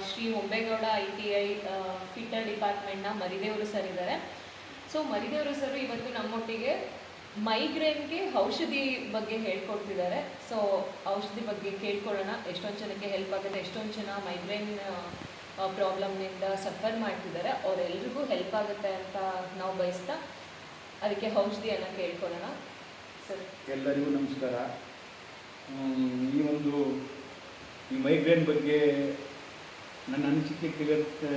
Shri Hombegowda ITI fitter ಡಿಪಾರ್ಟ್ಮೆಂಟ್ನ ಮರಿದೇವರು sir ಇದ್ದಾರೆ. So ಮರಿದೇವರು sir ಇವತ್ತು ನಮ್ಮೊಟ್ಟಿಗೆ ಮೈಗ್ರೇನ್ಗೆ ಔಷಧಿ ಬಗ್ಗೆ ಹೇಳ್ಕೊಡ್ತಿದ್ದಾರೆ. ಸೊ ಔಷಧಿ ಬಗ್ಗೆ ಕೇಳ್ಕೊಳ್ಳೋಣ. ಎಷ್ಟೊಂದು ಜನಕ್ಕೆ ಹೆಲ್ಪ್ ಆಗುತ್ತೆ, ಎಷ್ಟೊಂದು ಜನ ಮೈಗ್ರೇನ್ ಪ್ರಾಬ್ಲಮ್ನಿಂದ ಸಫರ್ ಮಾಡ್ತಿದ್ದಾರೆ, ಅವರೆಲ್ರಿಗೂ ಹೆಲ್ಪ್ ಆಗುತ್ತೆ ಅಂತ ನಾವು ಬಯಸ್ತಾ ಅದಕ್ಕೆ ಔಷಧಿಯನ್ನು ಕೇಳ್ಕೊಳ್ಳೋಣ. ಸರ್ ಎಲ್ಲರಿಗೂ ನಮಸ್ಕಾರ. ಈ ಮೈಗ್ರೇನ್ ಬಗ್ಗೆ ನನ್ನ ಅನಿಸಿಕೆ ಕೇಳಕ್ಕೆ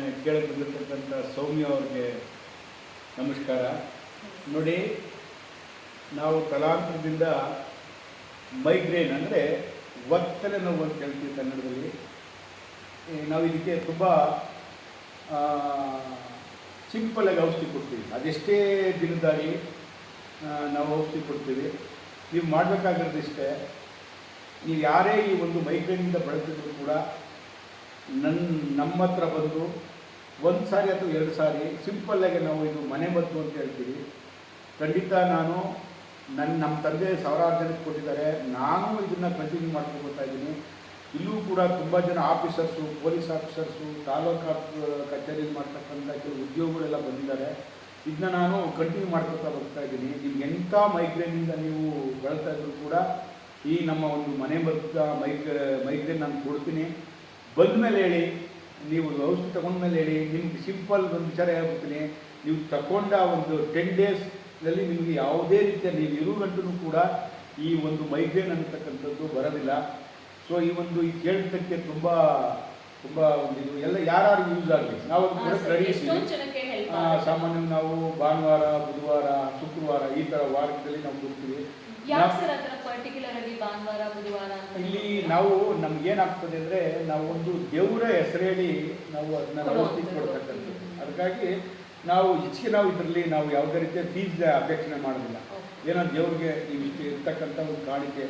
ಬಂದಿರತಕ್ಕಂಥ ಸೌಮ್ಯ ಅವ್ರಿಗೆ ನಮಸ್ಕಾರ. ನೋಡಿ, ನಾವು ತಲಾಂತರದಿಂದ ಮೈಗ್ರೇನ್ ಅಂದರೆ ಒತ್ತಡ ನೋವು ಅಂತ ಹೇಳ್ತೀವಿ ಕನ್ನಡದಲ್ಲಿ. ನಾವು ಇದಕ್ಕೆ ತುಂಬ ಸಿಂಪಲಾಗಿ ಔಷಧಿ ಕೊಡ್ತೀವಿ. ಅದೆಷ್ಟೇ ದಿನದಾಗಿ ನಾವು ಔಷಧಿ ಕೊಡ್ತೀವಿ. ನೀವು ಮಾಡಬೇಕಾಗಿರೋದಿಷ್ಟೇ, ನೀವು ಯಾರೇ ಈ ಒಂದು ಮೈಗ್ರೇನಿಂದ ಬಳಸಿದ್ರು ಕೂಡ ನಮ್ಮ ಹತ್ರ ಬಂದು ಒಂದು ಸಾರಿ ಅಥವಾ 2 ಸಾರಿ ಸಿಂಪಲ್ಲಾಗಿ ನಾವು ಇದು ಮನೆ ಮದ್ದು ಅಂತ ಹೇಳ್ತೀವಿ. ಖಂಡಿತ ನಾನು ನಮ್ಮ ತಂದೆ ಸಾವಿರಾರು ಜನಕ್ಕೆ ಕೊಟ್ಟಿದ್ದಾರೆ. ನಾನು ಇದನ್ನು ಕಂಟಿನ್ಯೂ ಮಾಡ್ಕೊಳ್ತಾ ಇದ್ದೀನಿ. ಇಲ್ಲೂ ಕೂಡ ತುಂಬ ಜನ ಆಫೀಸರ್ಸು, ಪೊಲೀಸ್ ಆಫೀಸರ್ಸು, ತಾಲೂಕು ಕಚೇರಿಯಲ್ಲಿ ಮಾಡ್ತಕ್ಕಂಥ ಕೆಲವು ಉದ್ಯೋಗಗಳೆಲ್ಲ ಬಂದಿದ್ದಾರೆ. ಇದನ್ನ ನಾನು ಕಂಟಿನ್ಯೂ ಮಾಡ್ಕೊತಾ ಬರ್ತಾ ಇದ್ದೀನಿ. ನಿಮ್ಗೆ ಎಂಥ ಮೈಗ್ರೇನಿಂದ ನೀವು ಬಳಸ್ತಾ ಇದ್ರು ಕೂಡ ಈ ನಮ್ಮ ಒಂದು ಮನೆ ಮದ್ದು ಮೈಗ್ರೇನ್ ನಾನು ಕೊಡ್ತೀನಿ. ಬಂದಮೇಲೆ ಹೇಳಿ, ನೀವು ಔಷಧಿ ತೊಗೊಂಡ್ಮೇಲೆ ಹೇಳಿ. ನಿಮ್ಗೆ ಸಿಂಪಲ್ ಒಂದು ವಿಚಾರ ಹೇಳ್ಬಿಡ್ತೀನಿ. ನೀವು ತಗೊಂಡ ಒಂದು 10 ಡೇಸ್ನಲ್ಲಿ ನಿಮಗೆ ಯಾವುದೇ ರೀತಿಯ ನೀವು ಇರೋ ಗಂಟು ಕೂಡ ಈ ಒಂದು ಮೈಗ್ರೇನ್ ಅನ್ನತಕ್ಕಂಥದ್ದು ಬರೋದಿಲ್ಲ. ಸೊ ಈ ಕೇಳಿದ್ದಕ್ಕೆ ತುಂಬ ತುಂಬ ಒಂದು ಇದು ಎಲ್ಲ ಯಾರು ಯೂಸ್ ಆಗಲಿ, ನಾವು ಅದು ಕೂಡ ರೆಡಿ ಇದ್ದೀವಿ. ಸಾಮಾನ್ಯವಾಗಿ ನಾವು ಭಾನುವಾರ, ಬುಧವಾರ, ಶುಕ್ರವಾರ ಈ ಥರ ವಾರದಲ್ಲಿ ನಾವು ಕೊಡ್ತೀವಿ. ಇಲ್ಲಿ ನಾವು ನಮ್ಗೇನಾಗ್ತದೆ ಅಂದರೆ, ನಾವು ಒಂದು ದೇವರ ಹೆಸರು ಹೇಳಿ ನಾವು ಅದನ್ನ ಔಷಧಿ ಕೊಡ್ತಕ್ಕಂಥದ್ದು. ಅದಕ್ಕಾಗಿ ನಾವು ಇದರಲ್ಲಿ ನಾವು ಯಾವುದೇ ರೀತಿಯ ಫೀಸ್ ಅಪೇಕ್ಷಣೆ ಮಾಡೋದಿಲ್ಲ. ಏನೋ ದೇವ್ರಿಗೆ ನೀವು ಇಷ್ಟು ಇರ್ತಕ್ಕಂಥ ಒಂದು ಕಾಣಿಕೆ,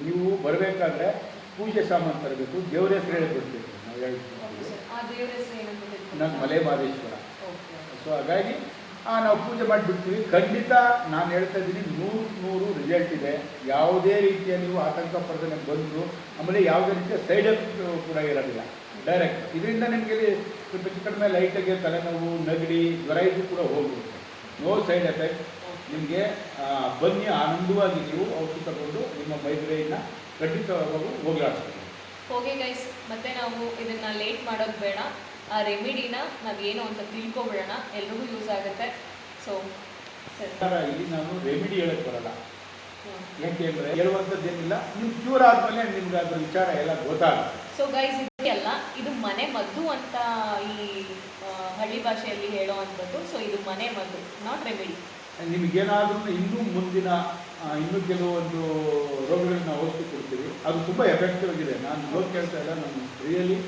ನೀವು ಬರಬೇಕಾದ್ರೆ ಪೂಜೆ ಸಾಮಾನು ತರಬೇಕು, ದೇವರ ಹೆಸರು ಹೇಳಿ ಕೊಡ್ಬೇಕು. ನಾವು ಹೇಳ್ತೀವಿ ನಮ್ಮ ಮಲೆ ಮಹದೇಶ್ವರ. ಸೊ ಹಾಗಾಗಿ ನಾವು ಪೂಜೆ ಮಾಡಿಬಿಡ್ತೀವಿ. ಖಂಡಿತ ನಾನು ಹೇಳ್ತಾ ಇದ್ದೀನಿ, 100% ರಿಸಲ್ಟ್ ಇದೆ. ಯಾವುದೇ ರೀತಿಯ ನೀವು ಆತಂಕ ಪಡೆದೇ ಬಂದು, ಆಮೇಲೆ ಯಾವುದೇ ರೀತಿಯ ಸೈಡ್ ಎಫೆಕ್ಟ್ ಕೂಡ ಇರೋದಿಲ್ಲ. ಡೈರೆಕ್ಟ್ ಇದರಿಂದ ನಿಮಗೆ ಹೆಚ್ಚು ಕಡಿಮೆ ಲೈಟಾಗಿ ತಲೆನೋವು, ನೆಗಡಿ, ಜ್ವರ ಇದು ಕೂಡ ಹೋಗ್ಬಿಡುತ್ತೆ. No side effect. ನಿಮಗೆ ಬನ್ನಿ, ಆನಂದವಾಗಿ ನೀವು ಔಷಧಿ ತಗೊಂಡು ನಿಮ್ಮ ಮೈಗ್ರೇನ್ನ ಖಂಡಿತವಾಗೂ ಹೋಗಲಾಡಿಸ್ತೀವಿ. ಓಕೆ ಗೈಸ್, ಮತ್ತೆ ನಾವು ಇದನ್ನು ಲೇಟ್ ಮಾಡೋದು ಬೇಡ. ಆ ರೆಮಿಡಿನ ನಾವೇನು ಅಂತ ತಿಳ್ಕೊಬಿಡೋಣ, ಎಲ್ರಿಗೂ ಯೂಸ್ ಆಗುತ್ತೆ. ಸೊ ಇಲ್ಲಿ ನಾನು ರೆಮಿಡಿ ಹೇಳಕ್ಕೆ ಬರಲ್ಲ. ಯಾಕೆಂದರೆ ಹೇಳುವಂಥದ್ದೇನಿಲ್ಲ, ನೀವು ಕ್ಯೂರ್ ಆದಮೇಲೆ ನಿಮ್ಗೆ ಅದ್ರ ವಿಚಾರ ಎಲ್ಲ ಗೊತ್ತಾಗುತ್ತೆ. ಸೊ ಗೈಸ್, ಇದೆಲ್ಲ ಇದು ಮನೆ ಮದ್ದು ಅಂತ ಈ ಹಳ್ಳಿ ಭಾಷೆಯಲ್ಲಿ ಹೇಳೋ ಅಂಥದ್ದು. ಸೊ ಇದು ಮನೆ ಮದ್ದು, ನಾಟ್ ರೆಮಿಡಿ. ನಿಮಗೇನಾದ್ರೂ ಇನ್ನೂ ಕೆಲವೊಂದು ರೋಗಗಳನ್ನ ಔಷಧಿ ಕೊಡ್ತೀವಿ. ಅದು ತುಂಬ ಎಫೆಕ್ಟಿವ್ ಆಗಿದೆ. ನಾನು ಹೋಗಿ ಕೇಳ್ತಾ ಇಲ್ಲ, ನಮ್ಮ ರಿಯಲಿ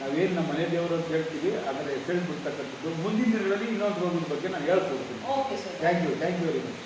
ನಾವೇನು ನಮ್ಮ ಮನೆ ದೇವರು ಅಂತ ಹೇಳ್ತೀವಿ ಅದರ ಹೆಸರು ಬಿಡ್ತಕ್ಕಂಥದ್ದು. ಮುಂದಿನ ದಿನಗಳಲ್ಲಿ ಇನ್ನೊಂದು ರೋಗದ ಬಗ್ಗೆ ನಾನು ಹೇಳ್ಕೊಡ್ತೀನಿ. Okay sir, thank you very much.